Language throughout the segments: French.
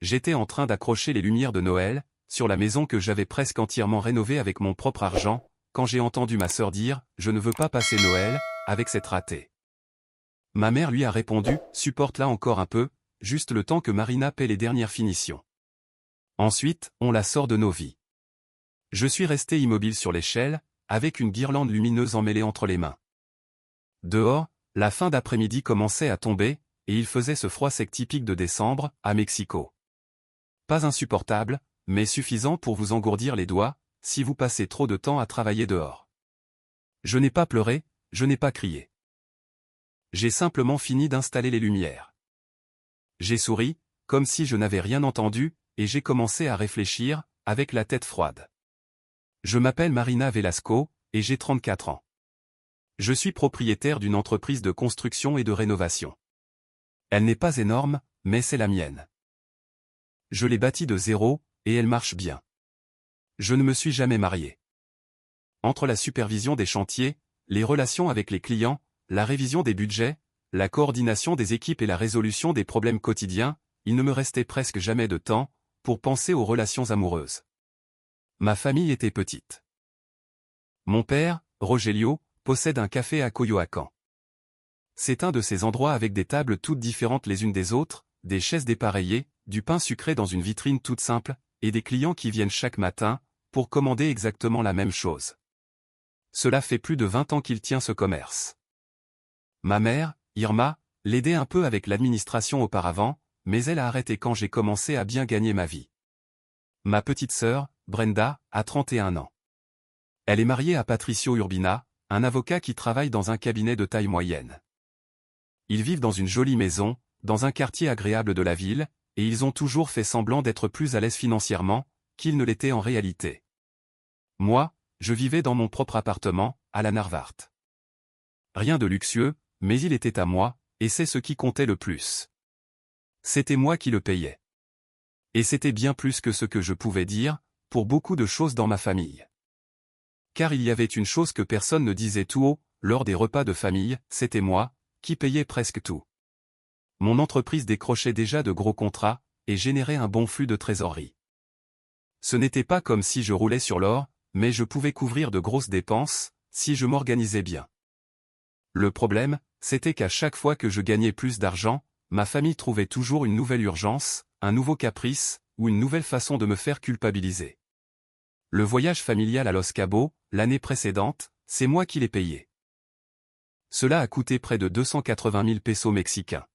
j'étais en train d'accrocher les lumières de Noël, sur la maison que j'avais presque entièrement rénovée avec mon propre argent, quand j'ai entendu ma sœur dire « Je ne veux pas passer Noël, avec cette ratée ». Ma mère lui a répondu « Supporte-la encore un peu, juste le temps que Marina paie les dernières finitions. Ensuite, on la sort de nos vies. » Je suis resté immobile sur l'échelle, avec une guirlande lumineuse emmêlée entre les mains. Dehors, la fin d'après-midi commençait à tomber, et il faisait ce froid sec typique de décembre, à Mexico. Pas insupportable, mais suffisant pour vous engourdir les doigts, si vous passez trop de temps à travailler dehors. Je n'ai pas pleuré, je n'ai pas crié. J'ai simplement fini d'installer les lumières. J'ai souri, comme si je n'avais rien entendu, et j'ai commencé à réfléchir, avec la tête froide. Je m'appelle Marina Velasco, et j'ai 34 ans. Je suis propriétaire d'une entreprise de construction et de rénovation. Elle n'est pas énorme, mais c'est la mienne. Je l'ai bâtie de zéro, et elle marche bien. Je ne me suis jamais marié. Entre la supervision des chantiers, les relations avec les clients, la révision des budgets, la coordination des équipes et la résolution des problèmes quotidiens, il ne me restait presque jamais de temps pour penser aux relations amoureuses. Ma famille était petite. Mon père, Rogelio, possède un café à Coyoacán. C'est un de ces endroits avec des tables toutes différentes les unes des autres, des chaises dépareillées, du pain sucré dans une vitrine toute simple, et des clients qui viennent chaque matin, pour commander exactement la même chose. Cela fait plus de 20 ans qu'il tient ce commerce. Ma mère, Irma, l'aidait un peu avec l'administration auparavant, mais elle a arrêté quand j'ai commencé à bien gagner ma vie. Ma petite sœur, Brenda, a 31 ans. Elle est mariée à Patricio Urbina, un avocat qui travaille dans un cabinet de taille moyenne. Ils vivent dans une jolie maison, dans un quartier agréable de la ville, et ils ont toujours fait semblant d'être plus à l'aise financièrement, qu'ils ne l'étaient en réalité. Moi, je vivais dans mon propre appartement, à la Narvarte. Rien de luxueux, mais il était à moi, et c'est ce qui comptait le plus. C'était moi qui le payais. Et c'était bien plus que ce que je pouvais dire, pour beaucoup de choses dans ma famille. Car il y avait une chose que personne ne disait tout haut, lors des repas de famille, c'était moi, qui payais presque tout. Mon entreprise décrochait déjà de gros contrats, et générait un bon flux de trésorerie. Ce n'était pas comme si je roulais sur l'or, mais je pouvais couvrir de grosses dépenses, si je m'organisais bien. Le problème, c'était qu'à chaque fois que je gagnais plus d'argent, ma famille trouvait toujours une nouvelle urgence, un nouveau caprice, ou une nouvelle façon de me faire culpabiliser. Le voyage familial à Los Cabos, l'année précédente, c'est moi qui l'ai payé. Cela a coûté près de 280 000 pesos mexicains.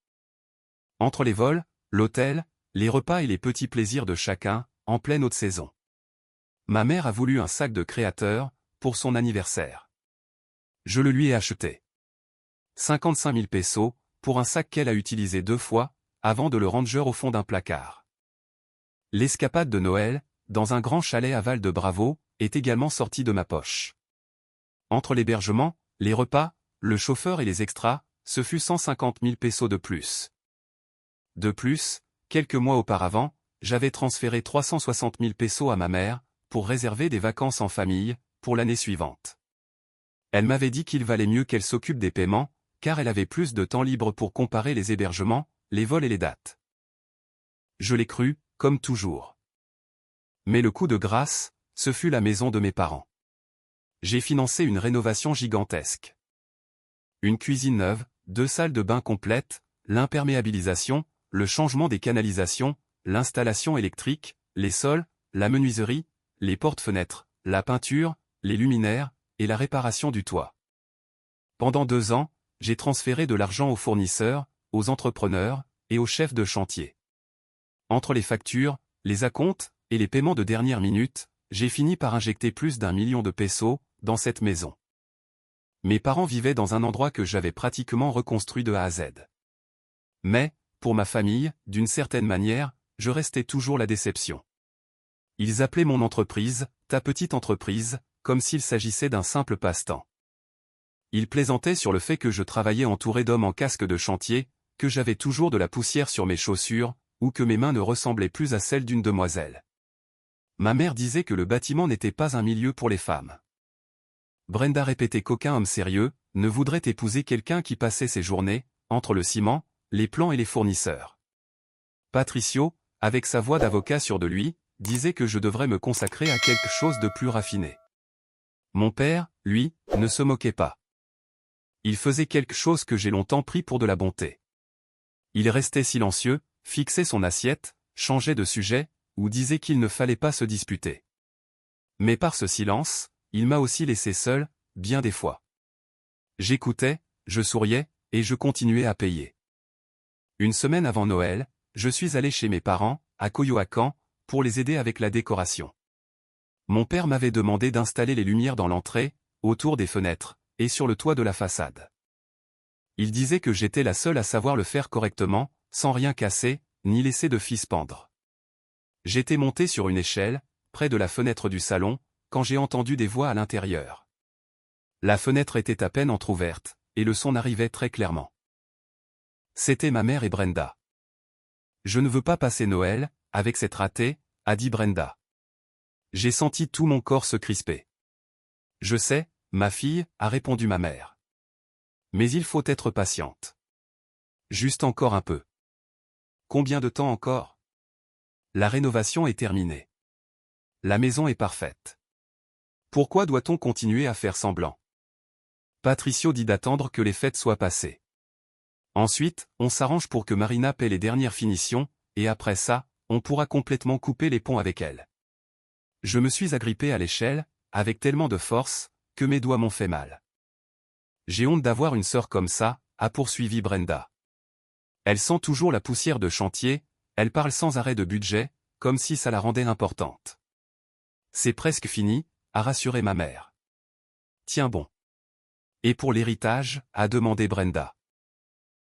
Entre les vols, l'hôtel, les repas et les petits plaisirs de chacun, en pleine haute saison. Ma mère a voulu un sac de créateur, pour son anniversaire. Je le lui ai acheté. 55 000 pesos, pour un sac qu'elle a utilisé 2 fois, avant de le ranger au fond d'un placard. L'escapade de Noël, dans un grand chalet à Val de Bravo, est également sortie de ma poche. Entre l'hébergement, les repas, le chauffeur et les extras, ce fut 150 000 pesos de plus. De plus, quelques mois auparavant, j'avais transféré 360 000 pesos à ma mère, pour réserver des vacances en famille, pour l'année suivante. Elle m'avait dit qu'il valait mieux qu'elle s'occupe des paiements, car elle avait plus de temps libre pour comparer les hébergements, les vols et les dates. Je l'ai cru, comme toujours. Mais le coup de grâce, ce fut la maison de mes parents. J'ai financé une rénovation gigantesque. Une cuisine neuve, 2 salles de bain complètes, l'imperméabilisation, le changement des canalisations, l'installation électrique, les sols, la menuiserie, les portes-fenêtres, la peinture, les luminaires, et la réparation du toit. Pendant 2 ans, j'ai transféré de l'argent aux fournisseurs, aux entrepreneurs, et aux chefs de chantier. Entre les factures, les acomptes, et les paiements de dernière minute, j'ai fini par injecter plus d'1 million de pesos, dans cette maison. Mes parents vivaient dans un endroit que j'avais pratiquement reconstruit de A à Z. Mais, pour ma famille, d'une certaine manière, je restais toujours la déception. Ils appelaient mon entreprise, ta petite entreprise, comme s'il s'agissait d'un simple passe-temps. Ils plaisantaient sur le fait que je travaillais entouré d'hommes en casque de chantier, que j'avais toujours de la poussière sur mes chaussures, ou que mes mains ne ressemblaient plus à celles d'une demoiselle. Ma mère disait que le bâtiment n'était pas un milieu pour les femmes. Brenda répétait qu'aucun homme sérieux ne voudrait épouser quelqu'un qui passait ses journées, entre le ciment, les plans et les fournisseurs. Patricio, avec sa voix d'avocat sûre de lui, disait que je devrais me consacrer à quelque chose de plus raffiné. Mon père, lui, ne se moquait pas. Il faisait quelque chose que j'ai longtemps pris pour de la bonté. Il restait silencieux, fixait son assiette, changeait de sujet, ou disait qu'il ne fallait pas se disputer. Mais par ce silence, il m'a aussi laissé seul, bien des fois. J'écoutais, je souriais, et je continuais à payer. Une semaine avant Noël, je suis allé chez mes parents, à Coyoacán, pour les aider avec la décoration. Mon père m'avait demandé d'installer les lumières dans l'entrée, autour des fenêtres, et sur le toit de la façade. Il disait que j'étais la seule à savoir le faire correctement, sans rien casser, ni laisser de fils pendre. J'étais monté sur une échelle, près de la fenêtre du salon, quand j'ai entendu des voix à l'intérieur. La fenêtre était à peine entr'ouverte, et le son arrivait très clairement. C'était ma mère et Brenda. « Je ne veux pas passer Noël, avec cette ratée », a dit Brenda. J'ai senti tout mon corps se crisper. « Je sais, ma fille », a répondu ma mère. « Mais il faut être patiente. Juste encore un peu. » « Combien de temps encore ? » ? La rénovation est terminée. La maison est parfaite. Pourquoi doit-on continuer à faire semblant ? Patricio dit d'attendre que les fêtes soient passées. Ensuite, on s'arrange pour que Marina paie les dernières finitions, et après ça, on pourra complètement couper les ponts avec elle. Je me suis agrippé à l'échelle, avec tellement de force, que mes doigts m'ont fait mal. J'ai honte d'avoir une sœur comme ça, a poursuivi Brenda. Elle sent toujours la poussière de chantier, elle parle sans arrêt de budget, comme si ça la rendait importante. C'est presque fini, a rassuré ma mère. Tiens bon. Et pour l'héritage, a demandé Brenda.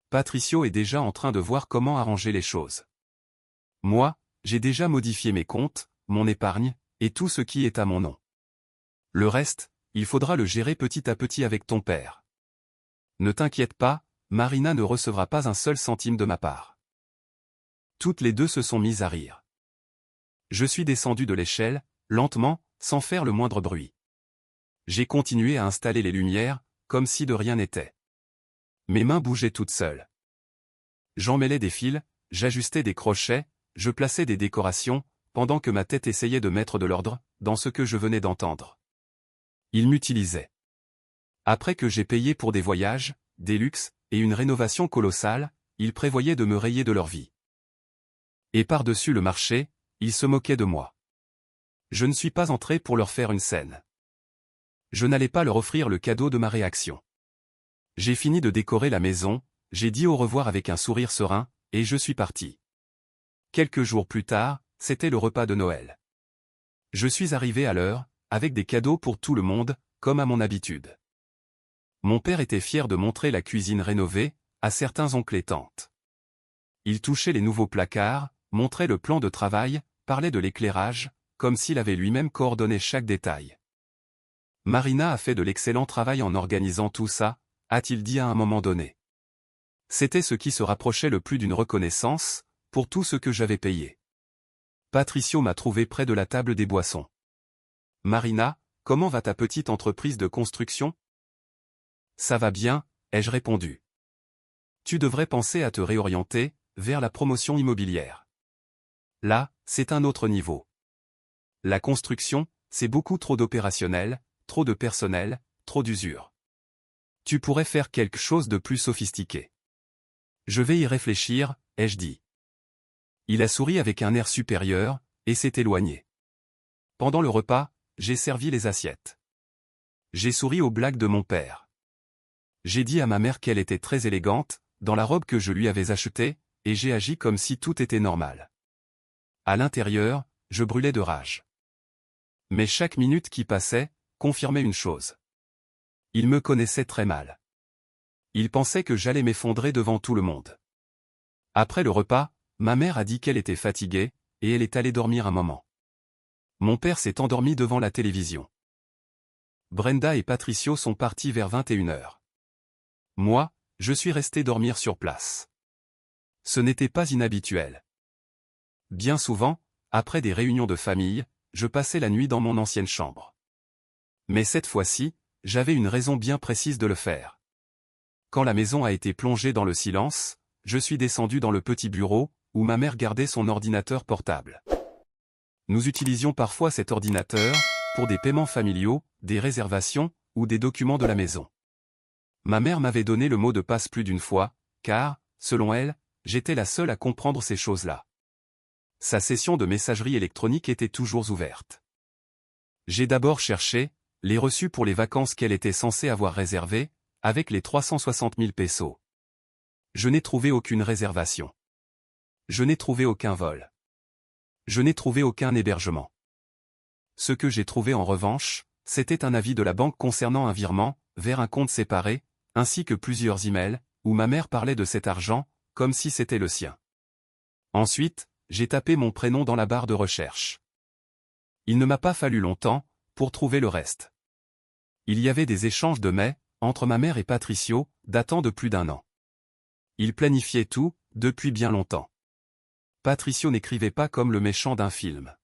Patricio est déjà en train de voir comment arranger les choses. Moi, j'ai déjà modifié mes comptes, mon épargne, et tout ce qui est à mon nom. Le reste, il faudra le gérer petit à petit avec ton père. Ne t'inquiète pas, Marina ne recevra pas un seul centime de ma part. Toutes les deux se sont mises à rire. Je suis descendu de l'échelle, lentement, sans faire le moindre bruit. J'ai continué à installer les lumières, comme si de rien n'était. Mes mains bougeaient toutes seules. J'emmêlais des fils, j'ajustais des crochets, je plaçais des décorations, pendant que ma tête essayait de mettre de l'ordre dans ce que je venais d'entendre. Ils m'utilisaient. Après que j'ai payé pour des voyages, des luxes, et une rénovation colossale, ils prévoyaient de me rayer de leur vie. Et par-dessus le marché, ils se moquaient de moi. Je ne suis pas entré pour leur faire une scène. Je n'allais pas leur offrir le cadeau de ma réaction. J'ai fini de décorer la maison, j'ai dit au revoir avec un sourire serein, et je suis parti. Quelques jours plus tard, c'était le repas de Noël. Je suis arrivé à l'heure, avec des cadeaux pour tout le monde, comme à mon habitude. Mon père était fier de montrer la cuisine rénovée, à certains oncles et tantes. Il touchait les nouveaux placards, montrait le plan de travail, parlait de l'éclairage, comme s'il avait lui-même coordonné chaque détail. Marina a fait de l'excellent travail en organisant tout ça, a-t-il dit à un moment donné. C'était ce qui se rapprochait le plus d'une reconnaissance, pour tout ce que j'avais payé. Patricio m'a trouvé près de la table des boissons. Marina, comment va ta petite entreprise de construction ? Ça va bien, ai-je répondu. Tu devrais penser à te réorienter, vers la promotion immobilière. Là, c'est un autre niveau. La construction, c'est beaucoup trop d'opérationnel, trop de personnel, trop d'usure. Tu pourrais faire quelque chose de plus sophistiqué. Je vais y réfléchir, ai-je dit. Il a souri avec un air supérieur, et s'est éloigné. Pendant le repas, j'ai servi les assiettes. J'ai souri aux blagues de mon père. J'ai dit à ma mère qu'elle était très élégante, dans la robe que je lui avais achetée, et j'ai agi comme si tout était normal. À l'intérieur, je brûlais de rage. Mais chaque minute qui passait, confirmait une chose. Il me connaissait très mal. Il pensait que j'allais m'effondrer devant tout le monde. Après le repas, ma mère a dit qu'elle était fatiguée, et elle est allée dormir un moment. Mon père s'est endormi devant la télévision. Brenda et Patricio sont partis vers 21h. Moi, je suis resté dormir sur place. Ce n'était pas inhabituel. Bien souvent, après des réunions de famille, je passais la nuit dans mon ancienne chambre. Mais cette fois-ci, j'avais une raison bien précise de le faire. Quand la maison a été plongée dans le silence, je suis descendu dans le petit bureau, où ma mère gardait son ordinateur portable. Nous utilisions parfois cet ordinateur pour des paiements familiaux, des réservations ou des documents de la maison. Ma mère m'avait donné le mot de passe plus d'une fois, car, selon elle, j'étais la seule à comprendre ces choses-là. Sa session de messagerie électronique était toujours ouverte. J'ai d'abord cherché les reçus pour les vacances qu'elle était censée avoir réservées, avec les 360 000 pesos. Je n'ai trouvé aucune réservation. Je n'ai trouvé aucun vol. Je n'ai trouvé aucun hébergement. Ce que j'ai trouvé en revanche, c'était un avis de la banque concernant un virement vers un compte séparé, ainsi que plusieurs emails, où ma mère parlait de cet argent, comme si c'était le sien. Ensuite, j'ai tapé mon prénom dans la barre de recherche. Il ne m'a pas fallu longtemps pour trouver le reste. Il y avait des échanges de mails entre ma mère et Patricio, datant de plus d'1 an. Ils planifiaient tout, depuis bien longtemps. Patricio n'écrivait pas comme le méchant d'un film.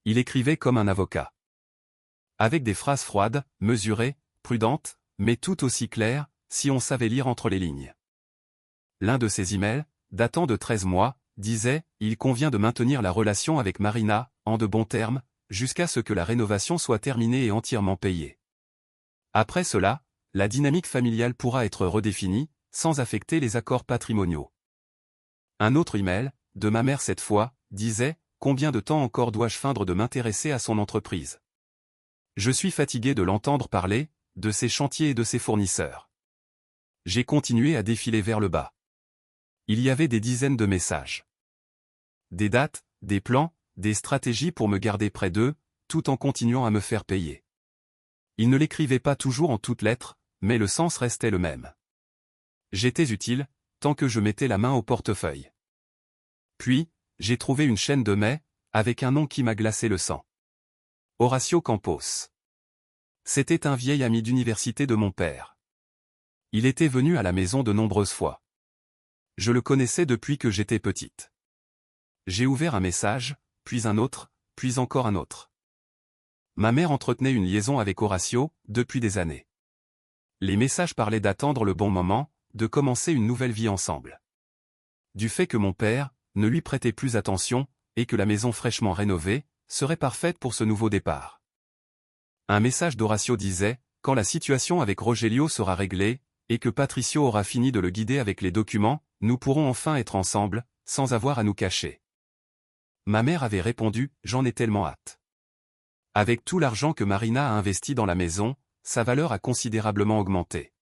Il écrivait comme un avocat. Avec des phrases froides, mesurées, prudentes, mais tout aussi claires, si on savait lire entre les lignes. L'un de ces emails, datant de 13 mois, disait « Il convient de maintenir la relation avec Marina, en de bons termes, jusqu'à ce que la rénovation soit terminée et entièrement payée. Après cela, la dynamique familiale pourra être redéfinie, sans affecter les accords patrimoniaux. » Un autre email, de ma mère cette fois, disait « Combien de temps encore dois-je feindre de m'intéresser à son entreprise ? Je suis fatigué de l'entendre parler, de ses chantiers et de ses fournisseurs. » J'ai continué à défiler vers le bas. Il y avait des dizaines de messages. Des dates, des plans, des stratégies pour me garder près d'eux, tout en continuant à me faire payer. Il ne l'écrivait pas toujours en toutes lettres, mais le sens restait le même. J'étais utile, tant que je mettais la main au portefeuille. Puis, j'ai trouvé une chaîne de mails, avec un nom qui m'a glacé le sang. Horacio Campos. C'était un vieil ami d'université de mon père. Il était venu à la maison de nombreuses fois. Je le connaissais depuis que j'étais petite. J'ai ouvert un message, puis un autre, puis encore un autre. Ma mère entretenait une liaison avec Horacio, depuis des années. Les messages parlaient d'attendre le bon moment, de commencer une nouvelle vie ensemble. Du fait que mon père ne lui prêtait plus attention, et que la maison fraîchement rénovée serait parfaite pour ce nouveau départ. Un message d'Horacio disait « Quand la situation avec Rogelio sera réglée, et que Patricio aura fini de le guider avec les documents, nous pourrons enfin être ensemble, sans avoir à nous cacher. » Ma mère avait répondu « J'en ai tellement hâte. » Avec tout l'argent que Marina a investi dans la maison, sa valeur a considérablement augmenté.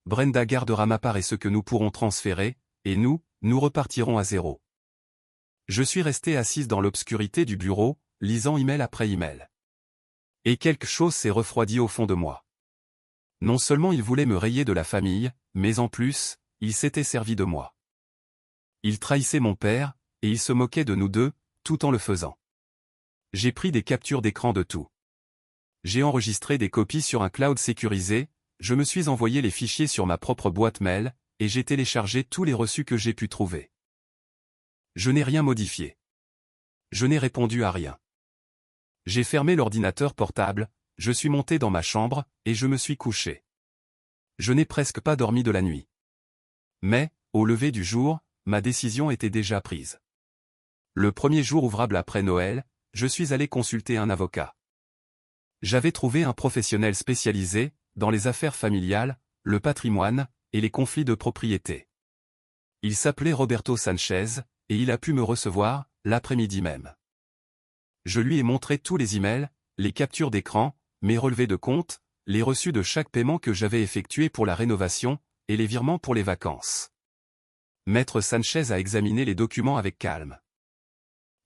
Brenda gardera ma part et ce que nous pourrons transférer, et nous repartirons à zéro. Je suis resté assise dans l'obscurité du bureau, lisant email après email. Et quelque chose s'est refroidi au fond de moi. Non seulement il voulait me rayer de la famille, mais en plus, il s'était servi de moi. Il trahissait mon père, et il se moquait de nous deux, tout en le faisant. J'ai pris des captures d'écran de tout. J'ai enregistré des copies sur un cloud sécurisé, je me suis envoyé les fichiers sur ma propre boîte mail, et j'ai téléchargé tous les reçus que j'ai pu trouver. Je n'ai rien modifié. Je n'ai répondu à rien. J'ai fermé l'ordinateur portable, je suis monté dans ma chambre, et je me suis couché. Je n'ai presque pas dormi de la nuit. Mais, au lever du jour, ma décision était déjà prise. Le premier jour ouvrable après Noël, je suis allé consulter un avocat. J'avais trouvé un professionnel spécialisé dans les affaires familiales, le patrimoine et les conflits de propriété. Il s'appelait Roberto Sanchez, et il a pu me recevoir l'après-midi même. Je lui ai montré tous les emails, les captures d'écran, mes relevés de compte, les reçus de chaque paiement que j'avais effectué pour la rénovation, et les virements pour les vacances. Maître Sanchez a examiné les documents avec calme.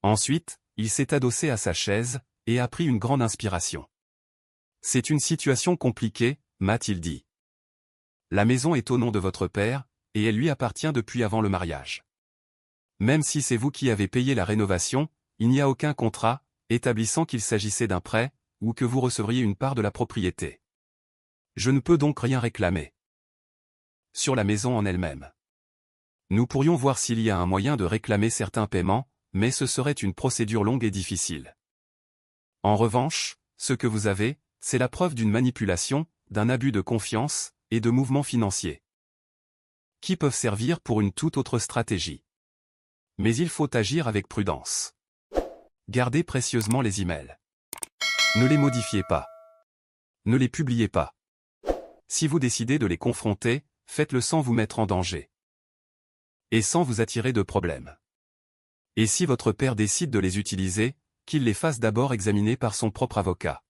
Ensuite, il s'est adossé à sa chaise, et a pris une grande inspiration. « C'est une situation compliquée, m'a-t-il dit. La maison est au nom de votre père, et elle lui appartient depuis avant le mariage. Même si c'est vous qui avez payé la rénovation, il n'y a aucun contrat établissant qu'il s'agissait d'un prêt, ou que vous recevriez une part de la propriété. Je ne peux donc rien réclamer. Sur la maison en elle-même. Nous pourrions voir s'il y a un moyen de réclamer certains paiements, mais ce serait une procédure longue et difficile. En revanche, ce que vous avez, c'est la preuve d'une manipulation, d'un abus de confiance, et de mouvements financiers. Qui peuvent servir pour une toute autre stratégie. Mais il faut agir avec prudence. Gardez précieusement les emails. Ne les modifiez pas. Ne les publiez pas. Si vous décidez de les confronter, faites-le sans vous mettre en danger. Et sans vous attirer de problèmes. Et si votre père décide de les utiliser, qu'il les fasse d'abord examiner par son propre avocat.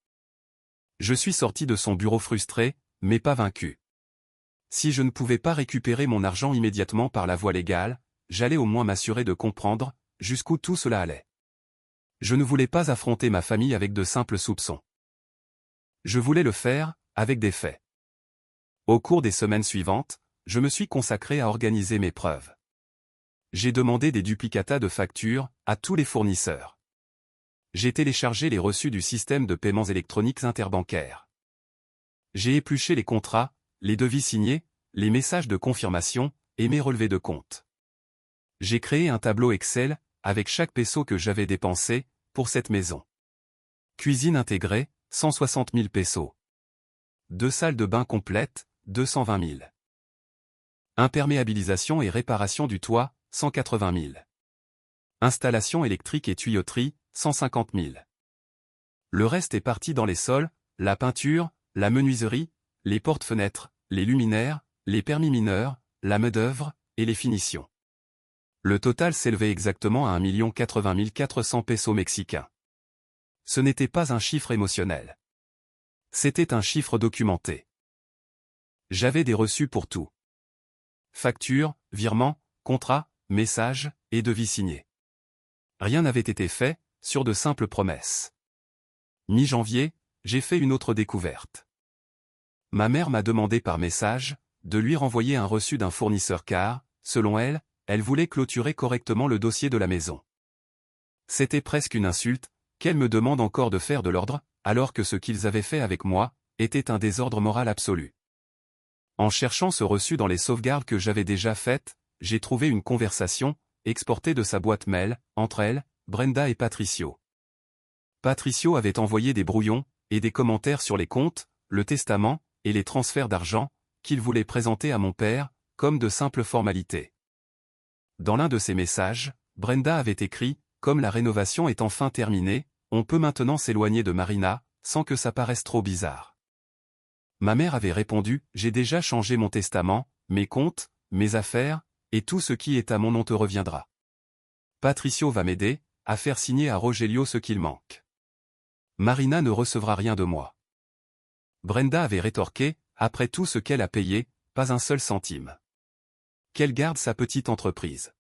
Je suis sorti de son bureau frustré, mais pas vaincu. Si je ne pouvais pas récupérer mon argent immédiatement par la voie légale, j'allais au moins m'assurer de comprendre jusqu'où tout cela allait. Je ne voulais pas affronter ma famille avec de simples soupçons. Je voulais le faire, avec des faits. Au cours des semaines suivantes, je me suis consacré à organiser mes preuves. J'ai demandé des duplicata de factures à tous les fournisseurs. J'ai téléchargé les reçus du système de paiements électroniques interbancaires. J'ai épluché les contrats, les devis signés, les messages de confirmation et mes relevés de compte. J'ai créé un tableau Excel avec chaque peso que j'avais dépensé pour cette maison. Cuisine intégrée, 160 000 pesos. 2 salles de bain complètes, 220 000. Imperméabilisation et réparation du toit, 180 000. Installation électrique et tuyauterie, 150 000. Le reste est parti dans les sols, la peinture, la menuiserie, les portes-fenêtres, les luminaires, les permis mineurs, la main-d'œuvre et les finitions. Le total s'élevait exactement à 1 080 400 pesos mexicains. Ce n'était pas un chiffre émotionnel. C'était un chiffre documenté. J'avais des reçus pour tout. Factures, virements, contrats, messages et devis signés. Rien n'avait été fait, sur de simples promesses. Mi-janvier, j'ai fait une autre découverte. Ma mère m'a demandé par message de lui renvoyer un reçu d'un fournisseur car, selon elle, elle voulait clôturer correctement le dossier de la maison. C'était presque une insulte, qu'elle me demande encore de faire de l'ordre, alors que ce qu'ils avaient fait avec moi était un désordre moral absolu. En cherchant ce reçu dans les sauvegardes que j'avais déjà faites, j'ai trouvé une conversation, exportée de sa boîte mail, entre elles, Brenda et Patricio. Patricio avait envoyé des brouillons et des commentaires sur les comptes, le testament et les transferts d'argent qu'il voulait présenter à mon père, comme de simples formalités. Dans l'un de ses messages, Brenda avait écrit « Comme la rénovation est enfin terminée, on peut maintenant s'éloigner de Marina, sans que ça paraisse trop bizarre. » Ma mère avait répondu « J'ai déjà changé mon testament, mes comptes, mes affaires, et tout ce qui est à mon nom te reviendra. Patricio va m'aider à faire signer à Rogelio ce qu'il manque. Marina ne recevra rien de moi. » Brenda avait rétorqué « Après tout ce qu'elle a payé, pas un seul centime. Qu'elle garde sa petite entreprise. »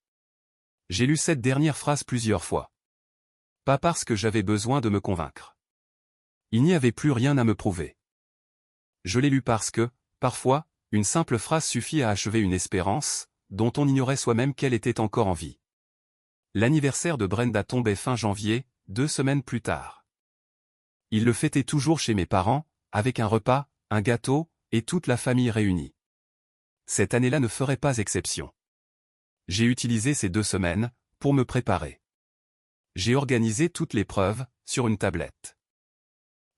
J'ai lu cette dernière phrase plusieurs fois. Pas parce que j'avais besoin de me convaincre. Il n'y avait plus rien à me prouver. Je l'ai lu parce que, parfois, une simple phrase suffit à achever une espérance, dont on ignorait soi-même qu'elle était encore en vie. L'anniversaire de Brenda tombait fin janvier, 2 semaines plus tard. Il le fêtait toujours chez mes parents, avec un repas, un gâteau, et toute la famille réunie. Cette année-là ne ferait pas exception. J'ai utilisé ces 2 semaines pour me préparer. J'ai organisé toutes les preuves sur une tablette.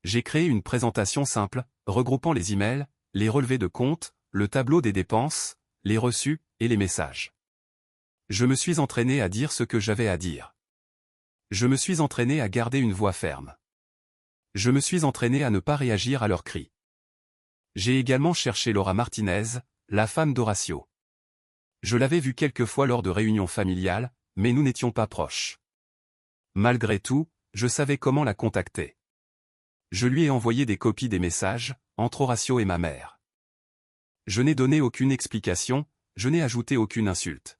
J'ai créé une présentation simple, regroupant les emails, les relevés de compte, le tableau des dépenses, les reçus et les messages. Je me suis entraîné à dire ce que j'avais à dire. Je me suis entraîné à garder une voix ferme. Je me suis entraîné à ne pas réagir à leurs cris. J'ai également cherché Laura Martinez, la femme d'Horacio. Je l'avais vue quelques fois lors de réunions familiales, mais nous n'étions pas proches. Malgré tout, je savais comment la contacter. Je lui ai envoyé des copies des messages, entre Horacio et ma mère. Je n'ai donné aucune explication, je n'ai ajouté aucune insulte.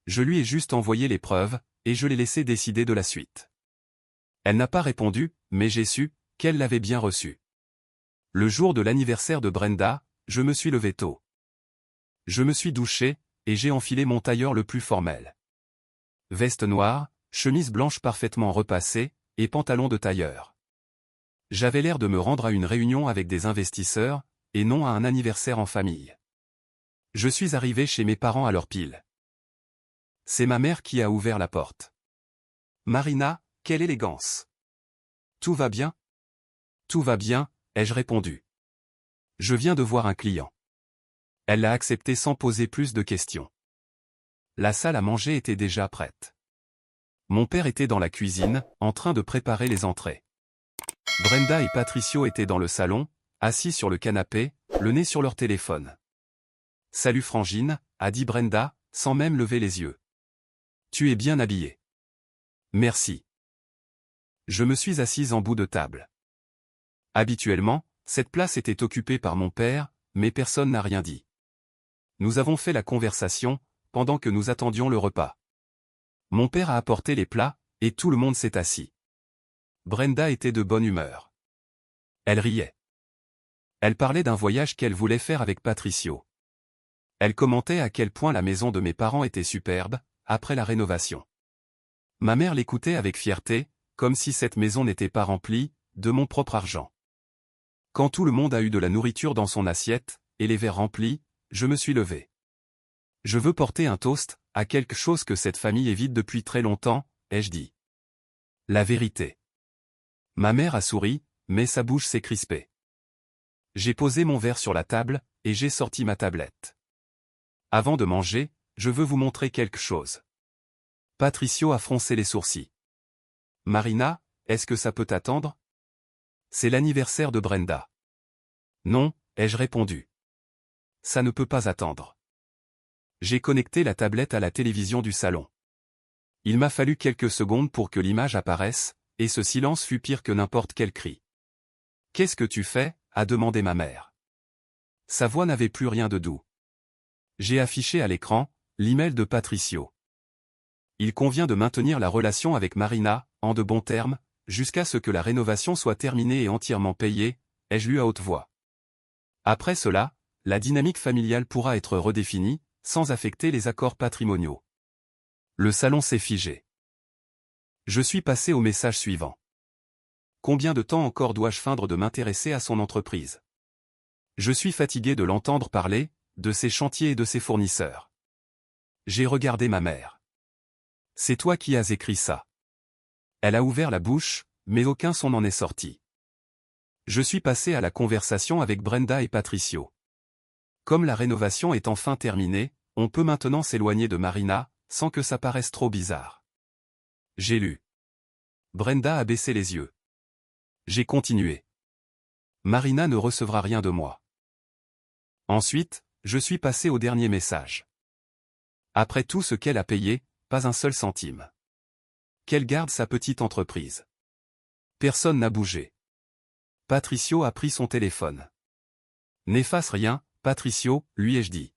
Je lui ai juste envoyé les preuves, et je l'ai laissé décider de la suite. Elle n'a pas répondu, mais j'ai su qu'elle l'avait bien reçu. Le jour de l'anniversaire de Brenda, je me suis levé tôt. Je me suis douché, et j'ai enfilé mon tailleur le plus formel. Veste noire, chemise blanche parfaitement repassée, et pantalon de tailleur. J'avais l'air de me rendre à une réunion avec des investisseurs, et non à un anniversaire en famille. Je suis arrivé chez mes parents à leur pile. C'est ma mère qui a ouvert la porte. « Marina, quelle élégance !»« Tout va bien ?»« Tout va bien », ai-je répondu. « Je viens de voir un client. » Elle l'a accepté sans poser plus de questions. La salle à manger était déjà prête. Mon père était dans la cuisine, en train de préparer les entrées. Brenda et Patricio étaient dans le salon, assis sur le canapé, le nez sur leur téléphone. « Salut Frangine », a dit Brenda, sans même lever les yeux. « Tu es bien habillée. »« Merci. » Je me suis assise en bout de table. Habituellement, cette place était occupée par mon père, mais personne n'a rien dit. Nous avons fait la conversation, pendant que nous attendions le repas. Mon père a apporté les plats, et tout le monde s'est assis. Brenda était de bonne humeur. Elle riait. Elle parlait d'un voyage qu'elle voulait faire avec Patricio. Elle commentait à quel point la maison de mes parents était superbe, après la rénovation. Ma mère l'écoutait avec fierté, comme si cette maison n'était pas remplie, de mon propre argent. Quand tout le monde a eu de la nourriture dans son assiette, et les verres remplis, je me suis levé. Je veux porter un toast, à quelque chose que cette famille évite depuis très longtemps, ai-je dit. La vérité. Ma mère a souri, mais sa bouche s'est crispée. J'ai posé mon verre sur la table, et j'ai sorti ma tablette. Avant de manger, je veux vous montrer quelque chose. Patricio a froncé les sourcils. Marina, est-ce que ça peut attendre? C'est l'anniversaire de Brenda. Non, ai-je répondu. Ça ne peut pas attendre. J'ai connecté la tablette à la télévision du salon. Il m'a fallu quelques secondes pour que l'image apparaisse, et ce silence fut pire que n'importe quel cri. « Qu'est-ce que tu fais ?» a demandé ma mère. Sa voix n'avait plus rien de doux. J'ai affiché à l'écran l'email de Patricio. Il convient de maintenir la relation avec Marina, en de bons termes, jusqu'à ce que la rénovation soit terminée et entièrement payée, ai-je lu à haute voix. Après cela, la dynamique familiale pourra être redéfinie, sans affecter les accords patrimoniaux. Le salon s'est figé. Je suis passé au message suivant. Combien de temps encore dois-je feindre de m'intéresser à son entreprise? Je suis fatigué de l'entendre parler, de ses chantiers et de ses fournisseurs. J'ai regardé ma mère. C'est toi qui as écrit ça. Elle a ouvert la bouche, mais aucun son n'en est sorti. Je suis passé à la conversation avec Brenda et Patricio. Comme la rénovation est enfin terminée, on peut maintenant s'éloigner de Marina, sans que ça paraisse trop bizarre. J'ai lu. Brenda a baissé les yeux. J'ai continué. Marina ne recevra rien de moi. Ensuite, je suis passé au dernier message. Après tout ce qu'elle a payé, pas un seul centime. Qu'elle garde sa petite entreprise. Personne n'a bougé. Patricio a pris son téléphone. N'efface rien, Patricio, lui ai-je dit.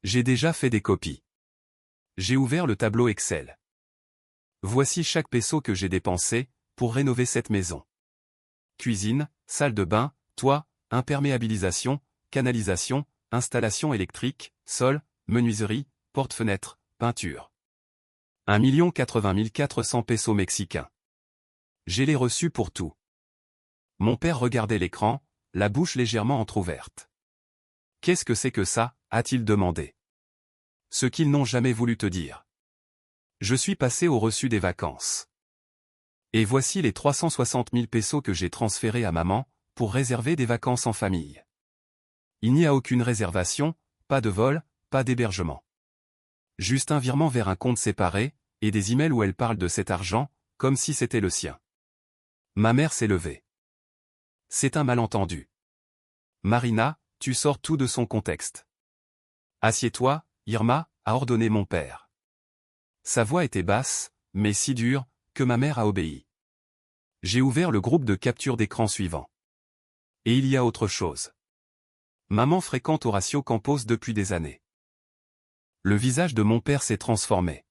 J'ai déjà fait des copies. J'ai ouvert le tableau Excel. Voici chaque peso que j'ai dépensé pour rénover cette maison. Cuisine, salle de bain, toit, imperméabilisation, canalisation, installation électrique, sol, menuiserie, porte-fenêtre, peinture. 1 080 400 pesos mexicains. J'ai les reçus pour tout. Mon père regardait l'écran, la bouche légèrement entr'ouverte. « Qu'est-ce que c'est que ça ?» a-t-il demandé. « Ce qu'ils n'ont jamais voulu te dire. » Je suis passé au reçu des vacances. Et voici les 360 000 pesos que j'ai transférés à maman, pour réserver des vacances en famille. Il n'y a aucune réservation, pas de vol, pas d'hébergement. Juste un virement vers un compte séparé, et des emails où elle parle de cet argent, comme si c'était le sien. Ma mère s'est levée. C'est un malentendu. Marina, tu sors tout de son contexte. Assieds-toi, Irma, a ordonné mon père. Sa voix était basse, mais si dure, que ma mère a obéi. J'ai ouvert le groupe de capture d'écran suivant. Et il y a autre chose. Maman fréquente Horacio Campos depuis des années. Le visage de mon père s'est transformé.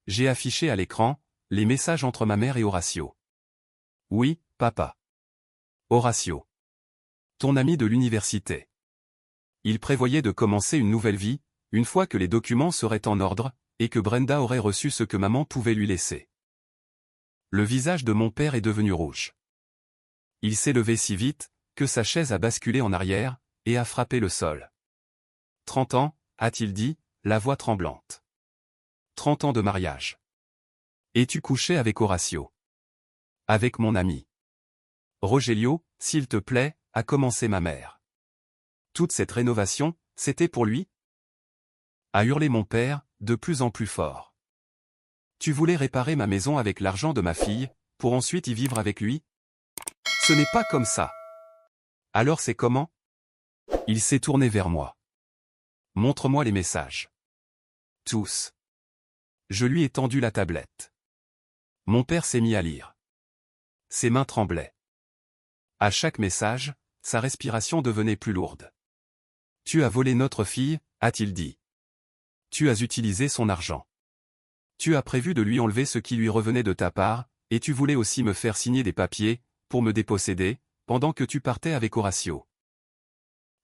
J'ai affiché à l'écran les messages entre ma mère et Horacio. Oui, papa. Horacio. Ton ami de l'université. Il prévoyait de commencer une nouvelle vie, une fois que les documents seraient en ordre, et que Brenda aurait reçu ce que maman pouvait lui laisser. Le visage de mon père est devenu rouge. Il s'est levé si vite, que sa chaise a basculé en arrière, et a frappé le sol. 30 ans, a-t-il dit, la voix tremblante. 30 ans de mariage. Et tu couchais avec Horacio. Avec mon ami. Rogelio, s'il te plaît, a commencé ma mère. Toute cette rénovation, c'était pour lui? a hurlé mon père, de plus en plus fort. Tu voulais réparer ma maison avec l'argent de ma fille, pour ensuite y vivre avec lui? Ce n'est pas comme ça. Alors c'est comment? Il s'est tourné vers moi. Montre-moi les messages. Tous. Je lui ai tendu la tablette. Mon père s'est mis à lire. Ses mains tremblaient. À chaque message, sa respiration devenait plus lourde. Tu as volé notre fille, a-t-il dit. Tu as utilisé son argent. Tu as prévu de lui enlever ce qui lui revenait de ta part, et tu voulais aussi me faire signer des papiers, pour me déposséder, pendant que tu partais avec Horatio.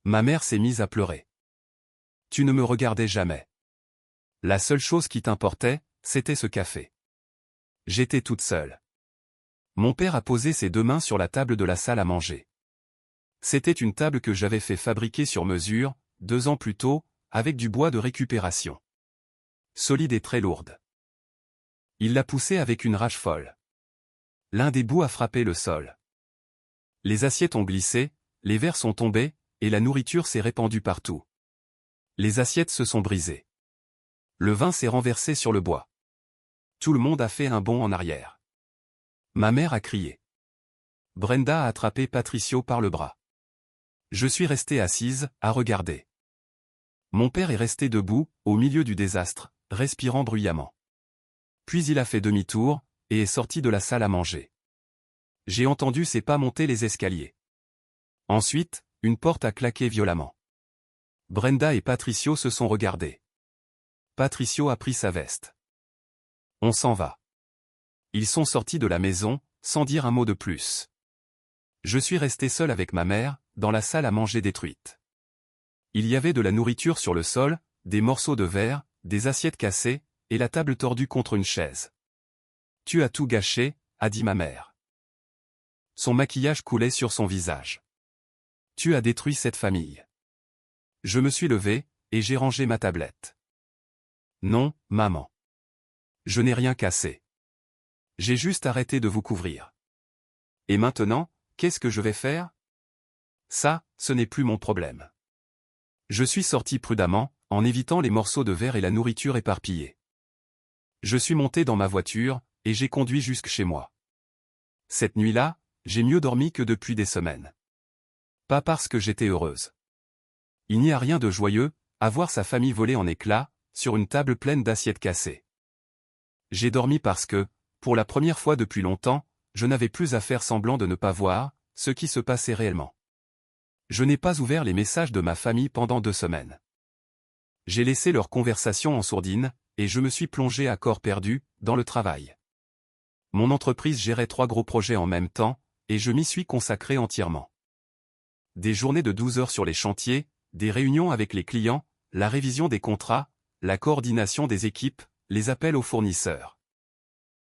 Ma mère s'est mise à pleurer. Tu ne me regardais jamais. La seule chose qui t'importait, c'était ce café. J'étais toute seule. Mon père a posé ses deux mains sur la table de la salle à manger. C'était une table que j'avais fait fabriquer sur mesure, 2 ans plus tôt, avec du bois de récupération. Solide et très lourde. Il l'a poussée avec une rage folle. L'un des bouts a frappé le sol. Les assiettes ont glissé, les verres sont tombés, et la nourriture s'est répandue partout. Les assiettes se sont brisées. Le vin s'est renversé sur le bois. Tout le monde a fait un bond en arrière. Ma mère a crié. Brenda a attrapé Patricio par le bras. Je suis restée assise, à regarder. Mon père est resté debout, au milieu du désastre, respirant bruyamment. Puis il a fait demi-tour, et est sorti de la salle à manger. J'ai entendu ses pas monter les escaliers. Ensuite, une porte a claqué violemment. Brenda et Patricio se sont regardés. Patricio a pris sa veste. On s'en va. Ils sont sortis de la maison, sans dire un mot de plus. Je suis resté seul avec ma mère, dans la salle à manger détruite. Il y avait de la nourriture sur le sol, des morceaux de verre, des assiettes cassées, et la table tordue contre une chaise. Tu as tout gâché, a dit ma mère. Son maquillage coulait sur son visage. Tu as détruit cette famille. Je me suis levé, et j'ai rangé ma tablette. Non, maman. Je n'ai rien cassé. J'ai juste arrêté de vous couvrir. Et maintenant, qu'est-ce que je vais faire? Ça, ce n'est plus mon problème. Je suis sorti prudemment, en évitant les morceaux de verre et la nourriture éparpillée. Je suis monté dans ma voiture, et j'ai conduit jusque chez moi. Cette nuit-là, j'ai mieux dormi que depuis des semaines. Pas parce que j'étais heureuse. Il n'y a rien de joyeux, à voir sa famille voler en éclats, sur une table pleine d'assiettes cassées. J'ai dormi parce que, pour la première fois depuis longtemps, je n'avais plus à faire semblant de ne pas voir ce qui se passait réellement. Je n'ai pas ouvert les messages de ma famille pendant 2 semaines. J'ai laissé leur conversation en sourdine, et je me suis plongé à corps perdu, dans le travail. Mon entreprise gérait 3 gros projets en même temps, et je m'y suis consacré entièrement. Des journées de 12 heures sur les chantiers, des réunions avec les clients, la révision des contrats, la coordination des équipes, les appels aux fournisseurs.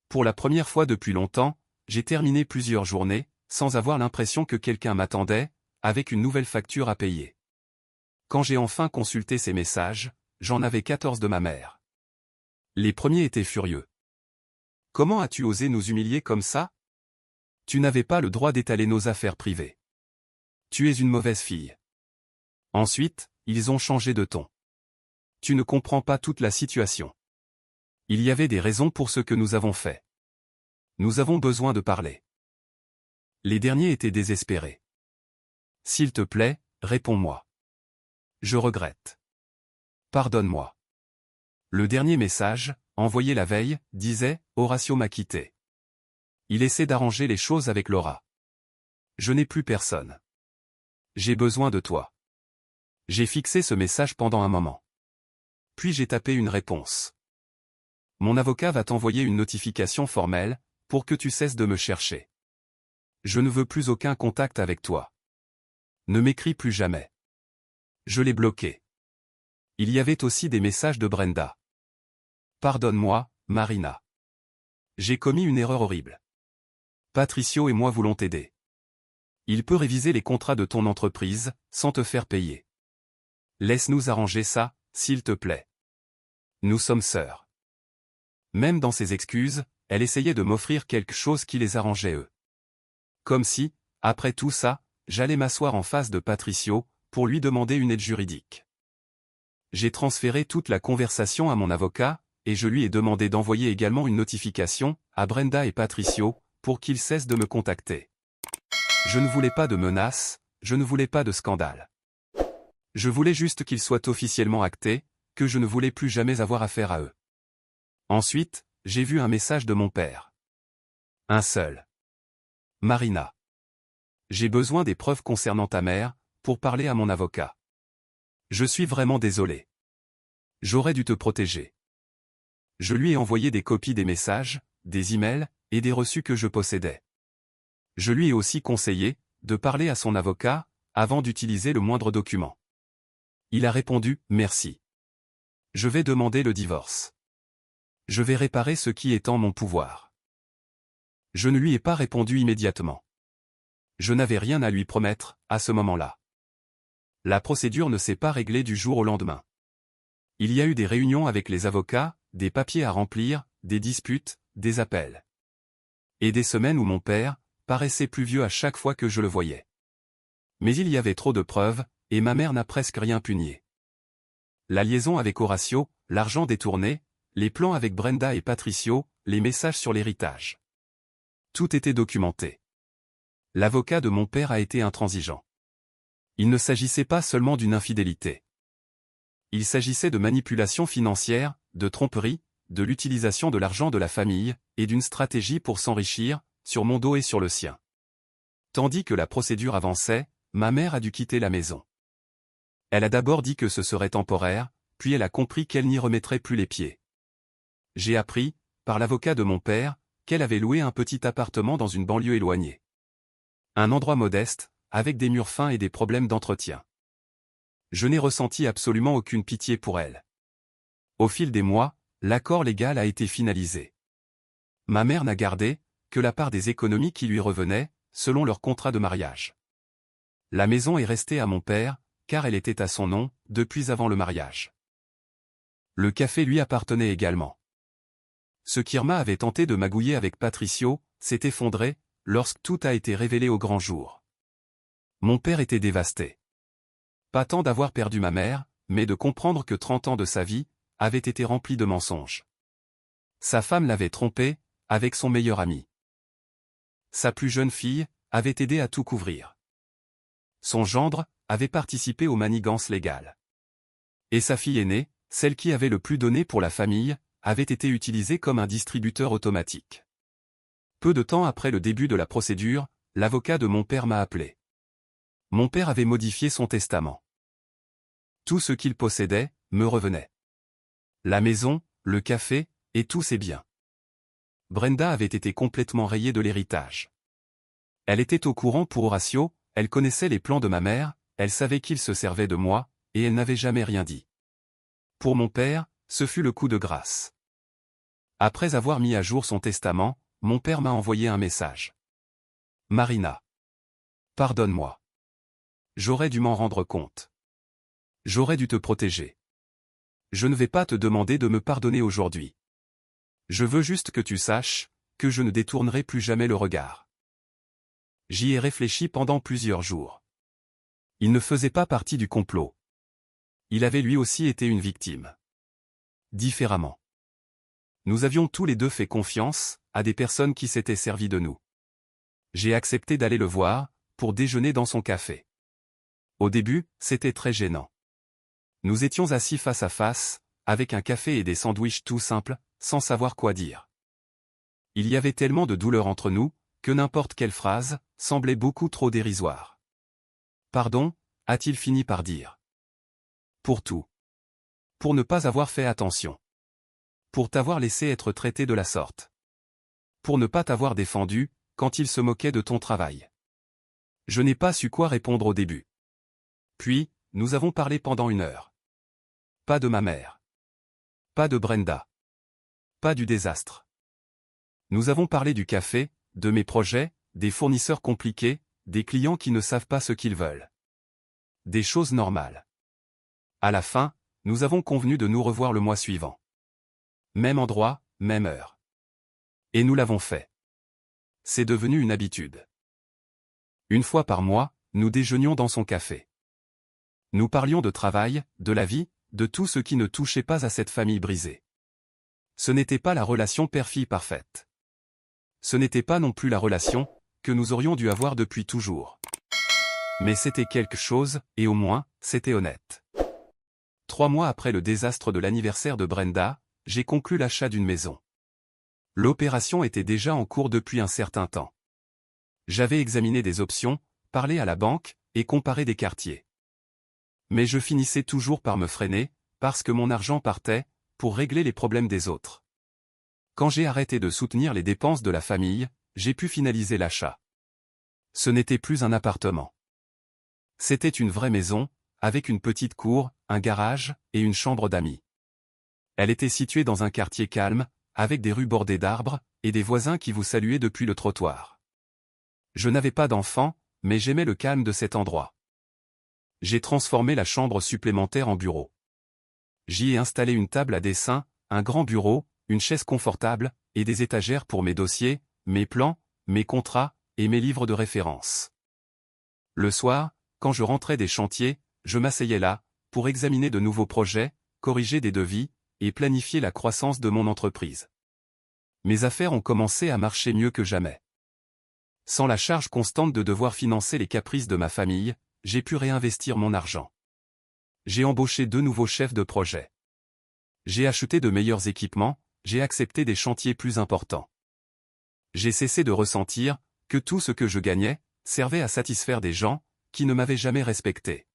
Pour la première fois depuis longtemps, j'ai terminé plusieurs journées, sans avoir l'impression que quelqu'un m'attendait, avec une nouvelle facture à payer. Quand j'ai enfin consulté ces messages, j'en avais 14 de ma mère. Les premiers étaient furieux. Comment as-tu osé nous humilier comme ça? Tu n'avais pas le droit d'étaler nos affaires privées. Tu es une mauvaise fille. Ensuite, ils ont changé de ton. Tu ne comprends pas toute la situation. Il y avait des raisons pour ce que nous avons fait. Nous avons besoin de parler. Les derniers étaient désespérés. S'il te plaît, réponds-moi. Je regrette. Pardonne-moi. Le dernier message, envoyé la veille, disait « Horatio m'a quitté. Il essaie d'arranger les choses avec Laura. Je n'ai plus personne. J'ai besoin de toi. » J'ai fixé ce message pendant un moment. Puis j'ai tapé une réponse. Mon avocat va t'envoyer une notification formelle, pour que tu cesses de me chercher. Je ne veux plus aucun contact avec toi. Ne m'écris plus jamais. Je l'ai bloqué. Il y avait aussi des messages de Brenda. Pardonne-moi, Marina. J'ai commis une erreur horrible. Patricio et moi voulons t'aider. Il peut réviser les contrats de ton entreprise, sans te faire payer. Laisse-nous arranger ça, s'il te plaît. Nous sommes sœurs. Même dans ses excuses, elle essayait de m'offrir quelque chose qui les arrangeait eux. Comme si, après tout ça, j'allais m'asseoir en face de Patricio, pour lui demander une aide juridique. J'ai transféré toute la conversation à mon avocat, et je lui ai demandé d'envoyer également une notification à Brenda et Patricio, pour qu'ils cessent de me contacter. Je ne voulais pas de menaces, je ne voulais pas de scandale. Je voulais juste qu'ils soient officiellement actés, que je ne voulais plus jamais avoir affaire à eux. Ensuite, j'ai vu un message de mon père. Un seul. Marina. J'ai besoin des preuves concernant ta mère, pour parler à mon avocat. Je suis vraiment désolé. J'aurais dû te protéger. Je lui ai envoyé des copies des messages, des emails, et des reçus que je possédais. Je lui ai aussi conseillé de parler à son avocat, avant d'utiliser le moindre document. Il a répondu « Merci. Je vais demander le divorce. Je vais réparer ce qui est en mon pouvoir. » Je ne lui ai pas répondu immédiatement. Je n'avais rien à lui promettre, à ce moment-là. La procédure ne s'est pas réglée du jour au lendemain. Il y a eu des réunions avec les avocats, des papiers à remplir, des disputes, des appels. Et des semaines où mon père paraissait plus vieux à chaque fois que je le voyais. Mais il y avait trop de preuves, et ma mère n'a presque rien pu nier. La liaison avec Horacio, l'argent détourné, les plans avec Brenda et Patricio, les messages sur l'héritage. Tout était documenté. L'avocat de mon père a été intransigeant. Il ne s'agissait pas seulement d'une infidélité. Il s'agissait de manipulation financière, de tromperie, de l'utilisation de l'argent de la famille, et d'une stratégie pour s'enrichir, sur mon dos et sur le sien. Tandis que la procédure avançait, ma mère a dû quitter la maison. Elle a d'abord dit que ce serait temporaire, puis elle a compris qu'elle n'y remettrait plus les pieds. J'ai appris, par l'avocat de mon père, qu'elle avait loué un petit appartement dans une banlieue éloignée. Un endroit modeste, avec des murs fins et des problèmes d'entretien. Je n'ai ressenti absolument aucune pitié pour elle. Au fil des mois, l'accord légal a été finalisé. Ma mère n'a gardé que la part des économies qui lui revenaient, selon leur contrat de mariage. La maison est restée à mon père, car elle était à son nom, depuis avant le mariage. Le café lui appartenait également. Ce qu'Irma avait tenté de magouiller avec Patricio s'est effondré, lorsque tout a été révélé au grand jour. Mon père était dévasté. Pas tant d'avoir perdu ma mère, mais de comprendre que 30 ans de sa vie avaient été remplis de mensonges. Sa femme l'avait trompé, avec son meilleur ami. Sa plus jeune fille avait aidé à tout couvrir. Son gendre avait participé aux manigances légales. Et sa fille aînée, celle qui avait le plus donné pour la famille, avait été utilisée comme un distributeur automatique. Peu de temps après le début de la procédure, l'avocat de mon père m'a appelé. Mon père avait modifié son testament. Tout ce qu'il possédait me revenait. La maison, le café, et tous ses biens. Brenda avait été complètement rayée de l'héritage. Elle était au courant pour Horacio, elle connaissait les plans de ma mère, elle savait qu'il se servait de moi, et elle n'avait jamais rien dit. Pour mon père, ce fut le coup de grâce. Après avoir mis à jour son testament, mon père m'a envoyé un message. Marina. Pardonne-moi. J'aurais dû m'en rendre compte. J'aurais dû te protéger. Je ne vais pas te demander de me pardonner aujourd'hui. Je veux juste que tu saches que je ne détournerai plus jamais le regard. J'y ai réfléchi pendant plusieurs jours. Il ne faisait pas partie du complot. Il avait lui aussi été une victime. Différemment. Nous avions tous les deux fait confiance à des personnes qui s'étaient servies de nous. J'ai accepté d'aller le voir, pour déjeuner dans son café. Au début, c'était très gênant. Nous étions assis face à face, avec un café et des sandwichs tout simples, sans savoir quoi dire. Il y avait tellement de douleur entre nous, que n'importe quelle phrase semblait beaucoup trop dérisoire. Pardon, a-t-il fini par dire. Pour tout. Pour ne pas avoir fait attention. Pour t'avoir laissé être traité de la sorte. Pour ne pas t'avoir défendu, quand il se moquait de ton travail. Je n'ai pas su quoi répondre au début. Puis, nous avons parlé pendant 1 heure. Pas de ma mère. Pas de Brenda. Pas du désastre. Nous avons parlé du café, de mes projets, des fournisseurs compliqués, des clients qui ne savent pas ce qu'ils veulent. Des choses normales. À la fin, nous avons convenu de nous revoir le mois suivant. Même endroit, même heure. Et nous l'avons fait. C'est devenu une habitude. 1 fois par mois, nous déjeunions dans son café. Nous parlions de travail, de la vie, de tout ce qui ne touchait pas à cette famille brisée. Ce n'était pas la relation père-fille parfaite. Ce n'était pas non plus la relation que nous aurions dû avoir depuis toujours. Mais c'était quelque chose, et au moins, c'était honnête. 3 mois après le désastre de l'anniversaire de Brenda, j'ai conclu l'achat d'une maison. L'opération était déjà en cours depuis un certain temps. J'avais examiné des options, parlé à la banque, et comparé des quartiers. Mais je finissais toujours par me freiner, parce que mon argent partait, pour régler les problèmes des autres. Quand j'ai arrêté de soutenir les dépenses de la famille, j'ai pu finaliser l'achat. Ce n'était plus un appartement. C'était une vraie maison, avec une petite cour, un garage, et une chambre d'amis. Elle était située dans un quartier calme, avec des rues bordées d'arbres, et des voisins qui vous saluaient depuis le trottoir. Je n'avais pas d'enfant, mais j'aimais le calme de cet endroit. J'ai transformé la chambre supplémentaire en bureau. J'y ai installé une table à dessin, un grand bureau, une chaise confortable, et des étagères pour mes dossiers, mes plans, mes contrats, et mes livres de référence. Le soir, quand je rentrais des chantiers, je m'asseyais là, pour examiner de nouveaux projets, corriger des devis, et planifier la croissance de mon entreprise. Mes affaires ont commencé à marcher mieux que jamais. Sans la charge constante de devoir financer les caprices de ma famille, j'ai pu réinvestir mon argent. J'ai embauché 2 nouveaux chefs de projet. J'ai acheté de meilleurs équipements, j'ai accepté des chantiers plus importants. J'ai cessé de ressentir que tout ce que je gagnais servait à satisfaire des gens qui ne m'avaient jamais respecté.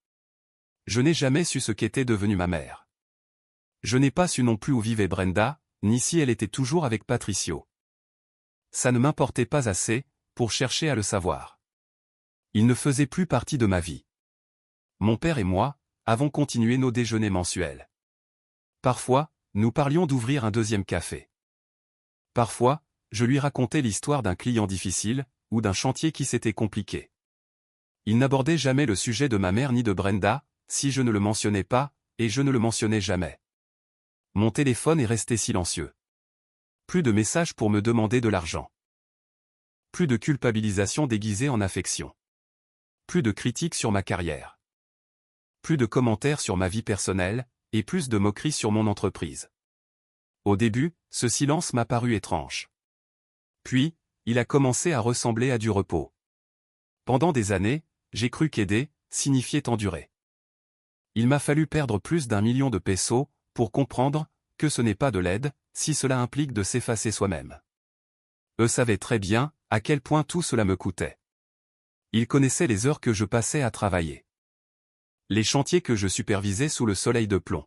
Je n'ai jamais su ce qu'était devenue ma mère. Je n'ai pas su non plus où vivait Brenda, ni si elle était toujours avec Patricio. Ça ne m'importait pas assez pour chercher à le savoir. Il ne faisait plus partie de ma vie. Mon père et moi avons continué nos déjeuners mensuels. Parfois, nous parlions d'ouvrir un 2e café. Parfois, je lui racontais l'histoire d'un client difficile, ou d'un chantier qui s'était compliqué. Il n'abordait jamais le sujet de ma mère ni de Brenda, si je ne le mentionnais pas, et je ne le mentionnais jamais. Mon téléphone est resté silencieux. Plus de messages pour me demander de l'argent. Plus de culpabilisation déguisée en affection. Plus de critiques sur ma carrière. Plus de commentaires sur ma vie personnelle, et plus de moqueries sur mon entreprise. Au début, ce silence m'a paru étrange. Puis, il a commencé à ressembler à du repos. Pendant des années, j'ai cru qu'aider signifiait endurer. Il m'a fallu perdre plus d'1 million de pesos pour comprendre que ce n'est pas de l'aide, si cela implique de s'effacer soi-même. Eux savaient très bien à quel point tout cela me coûtait. Ils connaissaient les heures que je passais à travailler. Les chantiers que je supervisais sous le soleil de plomb.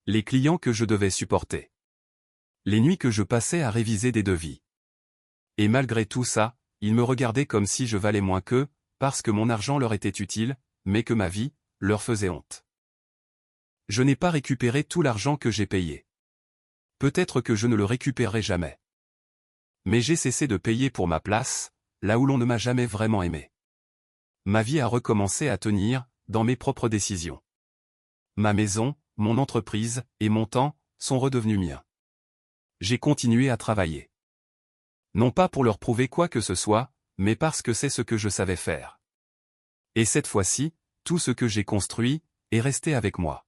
Les clients que je devais supporter. Les nuits que je passais à réviser des devis. Et malgré tout ça, ils me regardaient comme si je valais moins qu'eux, parce que mon argent leur était utile, mais que ma vie leur faisait honte. Je n'ai pas récupéré tout l'argent que j'ai payé. Peut-être que je ne le récupérerai jamais. Mais j'ai cessé de payer pour ma place, là où l'on ne m'a jamais vraiment aimé. Ma vie a recommencé à tenir, dans mes propres décisions. Ma maison, mon entreprise, et mon temps, sont redevenus miens. J'ai continué à travailler. Non pas pour leur prouver quoi que ce soit, mais parce que c'est ce que je savais faire. Et cette fois-ci, tout ce que j'ai construit est resté avec moi.